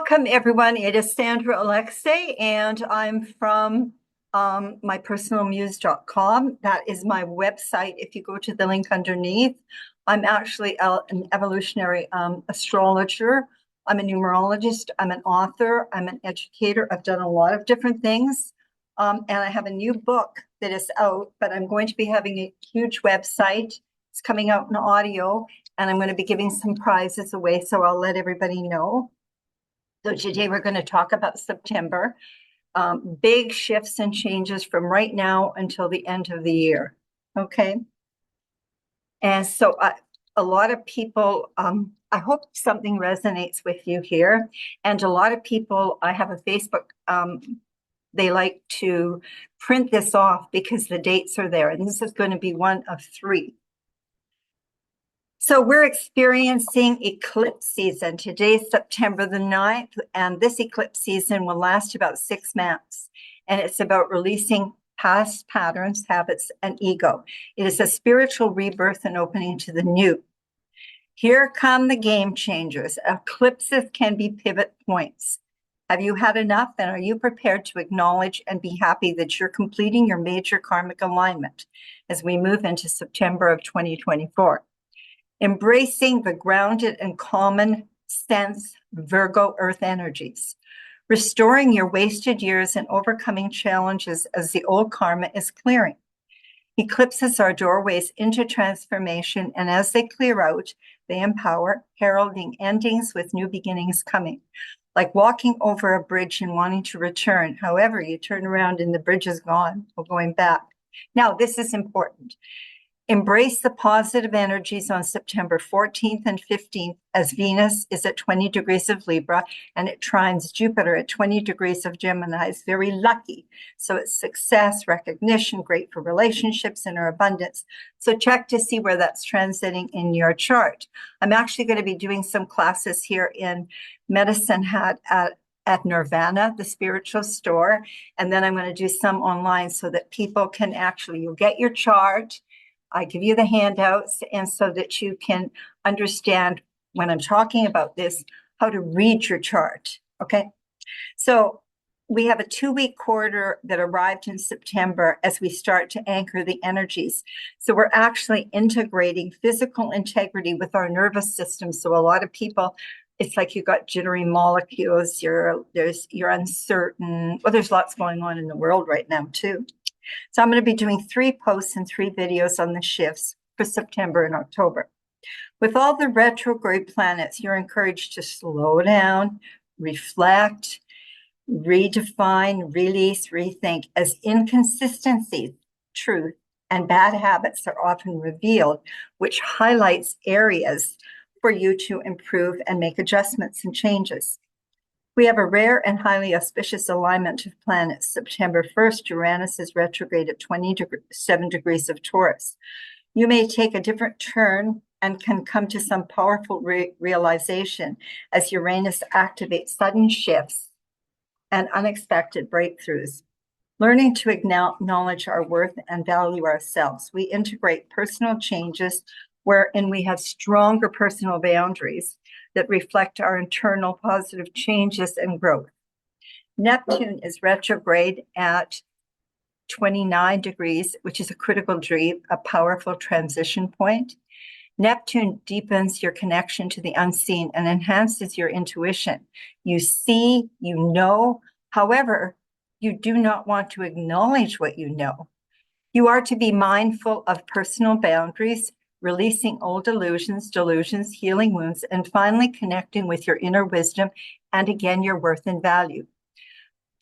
Welcome, everyone. It is Sandra Alexei, and I'm from mypersonalmuse.com. That is my website. If you go to the link underneath, I'm actually an evolutionary astrologer. I'm a numerologist. I'm an author. I'm an educator. I've done a lot of different things. And I have a new book that is out, but I'm going to be having a huge website. It's coming out in audio, and I'm going to be giving some prizes away, so I'll let everybody know. So today we're going to talk about September, big shifts and changes from right now until the end of the year, okay? And so a lot of people, I hope something resonates with you here. And a lot of people, I have a Facebook, they like to print this off because the dates are there. And this is going to be one of 3. So we're experiencing eclipse season. Today is September the 9th, and this eclipse season will last about 6 months. And it's about releasing past patterns, habits, and ego. It is a spiritual rebirth and opening to the new. Here come the game changers. Eclipses can be pivot points. Have you had enough, and are you prepared to acknowledge and be happy that you're completing your major karmic alignment as we move into September of 2024? Embracing the grounded and common sense Virgo Earth energies, restoring your wasted years and overcoming challenges as the old karma is clearing. Eclipses are doorways into transformation, and as they clear out, they empower, heralding endings with new beginnings coming. Like walking over a bridge and wanting to return. However, you turn around and the bridge is gone or going back. Now, this is important. Embrace the positive energies on September 14th and 15th as Venus is at 20 degrees of Libra and it trines Jupiter at 20 degrees of Gemini. It's very lucky. So it's success, recognition, great for relationships and our abundance. So check to see where that's transiting in your chart. I'm actually going to be doing some classes here in Medicine Hat at Nirvana, the spiritual store. And then I'm going to do some online so that people can actually, you'll get your chart. I give you the handouts, and so that you can understand when I'm talking about this, how to read your chart, okay? So we have a 2-week quarter that arrived in September as we start to anchor the energies. So we're actually integrating physical integrity with our nervous system. So a lot of people, it's like you got jittery molecules, you're uncertain. Well, there's lots going on in the world right now too. So I'm going to be doing 3 posts and 3 videos on the shifts for September and October. With all the retrograde planets, you're encouraged to slow down, reflect, redefine, release, rethink, as inconsistencies, truth, and bad habits are often revealed, which highlights areas for you to improve and make adjustments and changes. We have a rare and highly auspicious alignment of planets. September 1st, Uranus is retrograde at 27 degrees of Taurus. You may take a different turn and can come to some powerful realization as Uranus activates sudden shifts and unexpected breakthroughs. Learning to acknowledge our worth and value ourselves. We integrate personal changes wherein we have stronger personal boundaries that reflect our internal positive changes and growth. Neptune is retrograde at 29 degrees, which is a critical dream, a powerful transition point. Neptune deepens your connection to the unseen and enhances your intuition. You see, you know, however, you do not want to acknowledge what you know. You are to be mindful of personal boundaries, releasing old delusions, healing wounds, and finally connecting with your inner wisdom and again, your worth and value.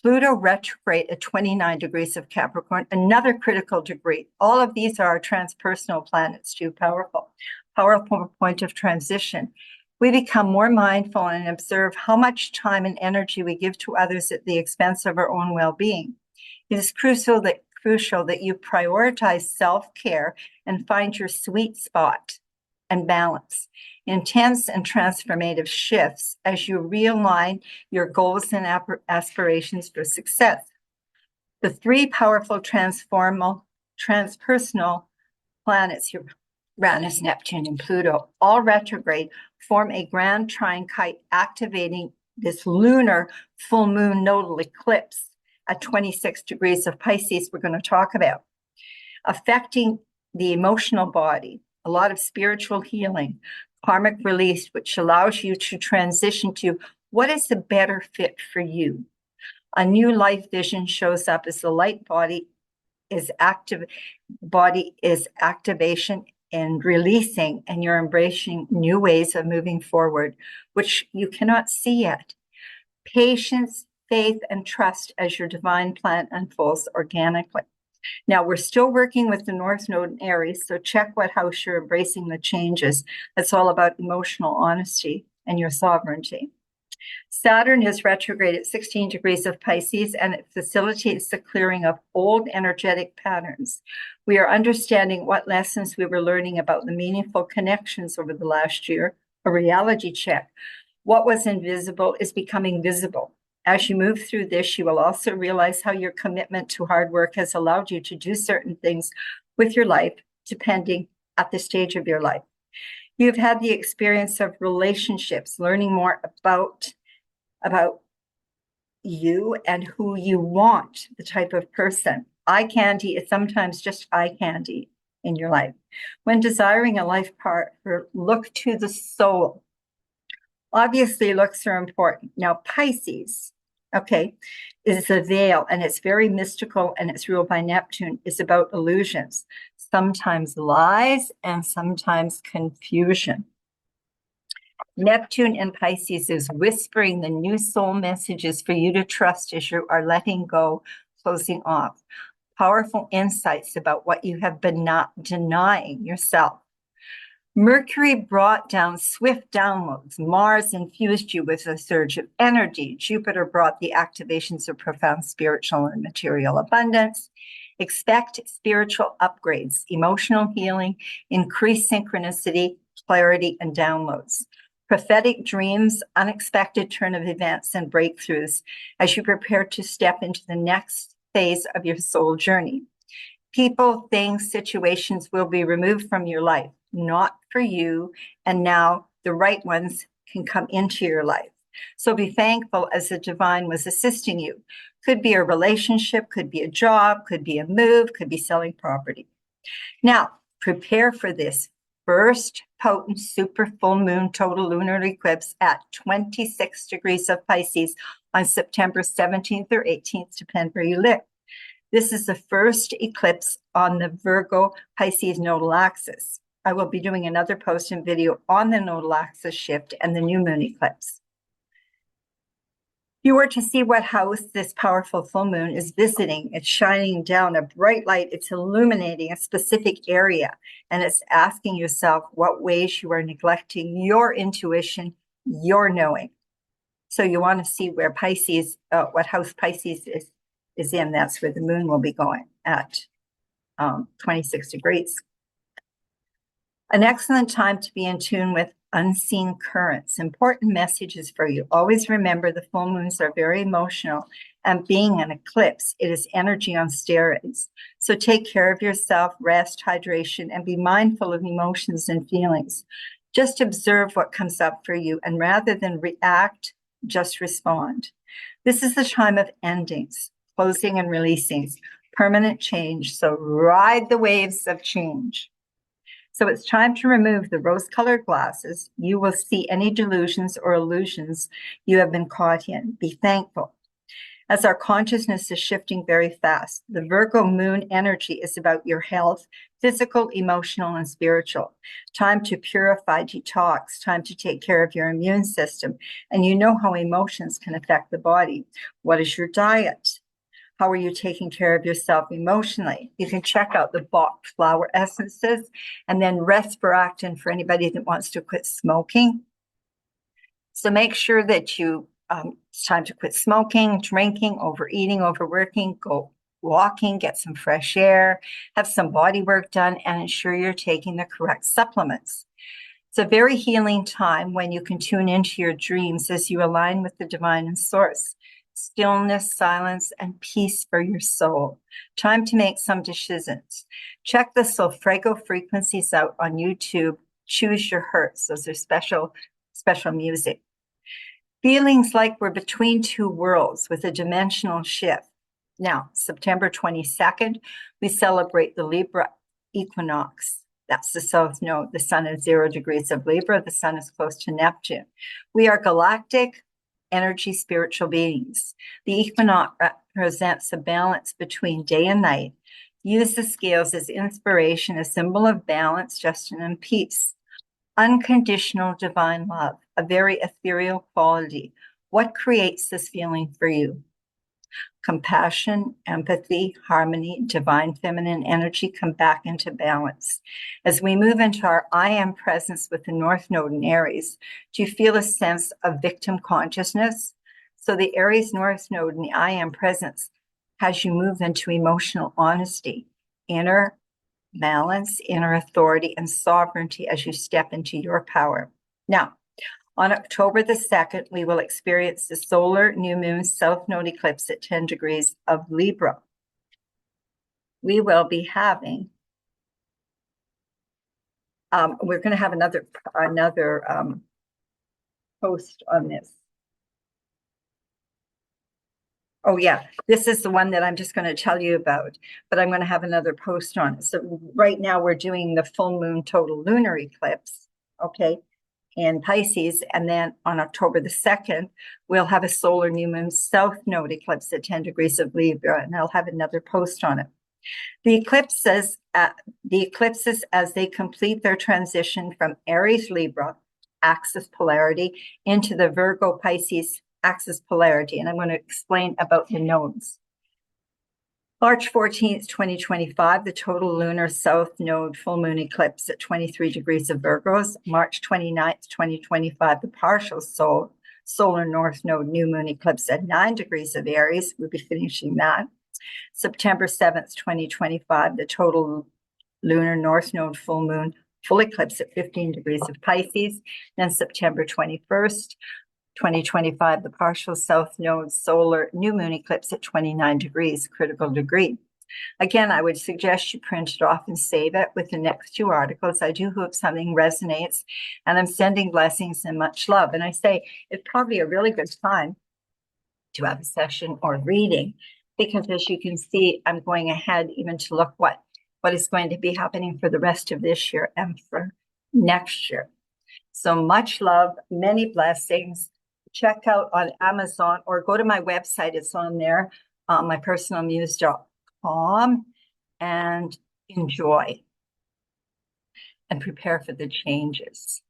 Pluto retrograde at 29 degrees of Capricorn, another critical degree. All of these are transpersonal planets too, powerful point of transition. We become more mindful and observe how much time and energy we give to others at the expense of our own well-being. It is crucial that you prioritize self-care and find your sweet spot and balance. Intense and transformative shifts as you realign your goals and aspirations for success. The 3 powerful transpersonal planets, Uranus, Neptune, and Pluto, all retrograde, form a grand trine kite activating this lunar full moon nodal eclipse at 26 degrees of Pisces we're going to talk about, affecting the emotional body, a lot of spiritual healing, karmic release, which allows you to transition to what is the better fit for you. A new life vision shows up as the light body is active, body is activation and releasing, and you're embracing new ways of moving forward, which you cannot see yet. Patience, faith, and trust as your divine plan unfolds organically. Now, we're still working with the North Node in Aries, so check what house you're embracing the changes. It's all about emotional honesty and your sovereignty. Saturn is retrograde at 16 degrees of Pisces, and it facilitates the clearing of old energetic patterns. We are understanding what lessons we were learning about the meaningful connections over the last year, a reality check. What was invisible is becoming visible. As you move through this, you will also realize how your commitment to hard work has allowed you to do certain things with your life, depending at the stage of your life. You've had the experience of relationships, learning more about you and who you want, the type of person. Eye candy is sometimes just eye candy in your life. When desiring a life partner, look to the soul. Obviously, looks are important. Now, Pisces, okay, is a veil, and it's very mystical, and it's ruled by Neptune. It's about illusions, sometimes lies, and sometimes confusion. Neptune in Pisces is whispering the new soul messages for you to trust as you are letting go, closing off. Powerful insights about what you have been not denying yourself. Mercury brought down swift downloads. Mars infused you with a surge of energy. Jupiter brought the activations of profound spiritual and material abundance. Expect spiritual upgrades, emotional healing, increased synchronicity, clarity, and downloads. Prophetic dreams, unexpected turn of events and breakthroughs as you prepare to step into the next phase of your soul journey. People, things, situations will be removed from your life, not for you, and now the right ones can come into your life. So be thankful as the divine was assisting you. Could be a relationship, could be a job, could be a move, could be selling property. Now, prepare for this first potent super full moon total lunar eclipse at 26 degrees of Pisces on September 17th or 18th, depending where you live. This is the first eclipse on the Virgo Pisces nodal axis. I will be doing another post and video on the nodal axis shift and the new moon eclipse. If you were to see what house this powerful full moon is visiting, it's shining down a bright light. It's illuminating a specific area, and it's asking yourself what ways you are neglecting your intuition, your knowing. So you want to see where Pisces, what house Pisces is in. That's where the moon will be going at 26 degrees. An excellent time to be in tune with unseen currents. Important messages for you. Always remember the full moons are very emotional, and being an eclipse, it is energy on steroids. So take care of yourself, rest, hydration, and be mindful of emotions and feelings. Just observe what comes up for you, and rather than react, just respond. This is the time of endings, closing and releasing, permanent change. So ride the waves of change. So it's time to remove the rose-colored glasses. You will see any delusions or illusions you have been caught in. Be thankful. As our consciousness is shifting very fast, the Virgo moon energy is about your health, physical, emotional, and spiritual. Time to purify, detox, time to take care of your immune system. And you know how emotions can affect the body. What is your diet? How are you taking care of yourself emotionally? You can check out the Bach flower essences, and then Respiractin for anybody that wants to quit smoking. So make sure that it's time to quit smoking, drinking, overeating, overworking, go walking, get some fresh air, have some body work done, and ensure you're taking the correct supplements. It's a very healing time when you can tune into your dreams as you align with the divine and source. Stillness, silence, and peace for your soul. Time to make some decisions. Check the Solfrego frequencies out on YouTube. Choose your hertz. Those are special music. Feelings like we're between two worlds with a dimensional shift. Now, September 22nd, we celebrate the Libra equinox. That's the south node. The sun is 0 degrees of Libra. The sun is close to Neptune. We are galactic energy spiritual beings. The equinox represents a balance between day and night. Use the scales as inspiration, a symbol of balance, justice, and peace. Unconditional divine love, a very ethereal quality. What creates this feeling for you? Compassion, empathy, harmony, divine feminine energy come back into balance. As we move into our I am presence with the North Node in Aries, do you feel a sense of victim consciousness? So the Aries North Node in the I am presence has you move into emotional honesty, inner balance, inner authority, and sovereignty as you step into your power. Now, on October the 2nd, we will experience the solar new moon south node eclipse at 10 degrees of Libra. We will be having, we're going to have another post on this. Oh yeah, this is the one that I'm just going to tell you about, but I'm going to have another post on it. So right now we're doing the full moon total lunar eclipse, okay, in Pisces. And then on October the 2nd, we'll have a solar new moon south node eclipse at 10 degrees of Libra, and I'll have another post on it. The eclipses as they complete their transition from Aries Libra axis polarity into the Virgo Pisces axis polarity, and I'm going to explain about the nodes. March 14th, 2025, the total lunar south node full moon eclipse at 23 degrees of Virgos. March 29th, 2025, the partial solar north node new moon eclipse at 9 degrees of Aries. We'll be finishing that. September 7th, 2025, the total lunar north node full moon full eclipse at 15 degrees of Pisces. Then September 21st, 2025, the partial south node solar new moon eclipse at 29 degrees, critical degree. Again, I would suggest you print it off and save it with the next two articles. I do hope something resonates, and I'm sending blessings and much love. And I say it's probably a really good time to have a session or reading, because as you can see, I'm going ahead even to look what is going to be happening for the rest of this year and for next year. So much love, many blessings. Check out on Amazon or go to my website. It's on there, mypersonalmuse.com, and enjoy and prepare for the changes.